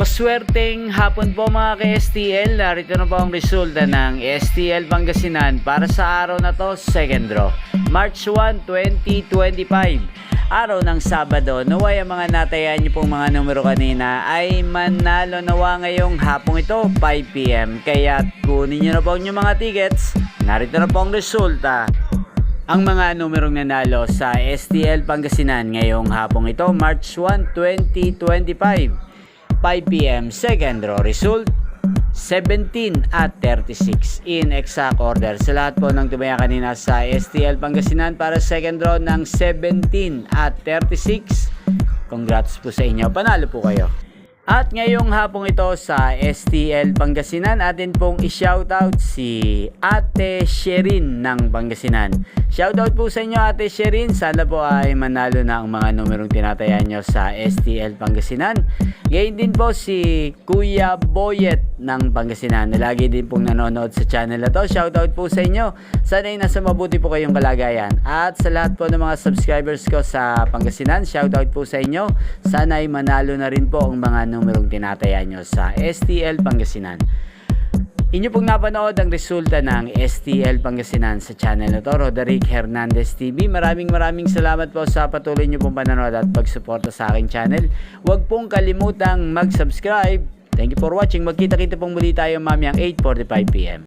Maswerteng hapon po mga ka-STL. Narito na po ang resulta ng STL Pangasinan para sa araw na to, second draw, March 1, 2025. Araw ng Sabado. Naway ang mga natayan niyo pong mga numero kanina ay manalo nawa ngayong hapong ito, 5 PM. Kaya kunin niyo na po ang inyong mga tickets. Narito na po ang resulta. Ang mga numerong nanalo sa STL Pangasinan ngayong hapong ito, March 1, 2025. 5 PM, second draw result 17 at 36 in exact order. Sa lahat po ng tumaya kanina sa STL Pangasinan para second draw ng 17 at 36, congrats po sa inyo, panalo po kayo. At ngayong hapong ito sa STL Pangasinan, atin pong i-shoutout si Ate Sherin ng Pangasinan. Shoutout po sa inyo Ate Sherin, sana po ay manalo na ang mga numerong tinatayan nyo sa STL Pangasinan. Ngayon din po si Kuya Boyet ng Pangasinan, na lagi din pong nanonood sa channel na to. Shoutout po sa inyo, sana ay nasa mabuti po kayong kalagayan. At sa lahat po ng mga subscribers ko sa Pangasinan, shoutout po sa inyo, sana ay manalo na rin po ang mga numerong tinataya nyo sa STL Pangasinan. Inyo pong napanood ang resulta ng STL Pangasinan sa channel na to, Roderick Hernandez TV. Maraming salamat po sa patuloy nyo pong panonood at pagsuporta sa aking channel. Huwag pong kalimutang mag-subscribe. Thank you for watching. Magkita-kita pong muli tayo mamayang 8:45 PM.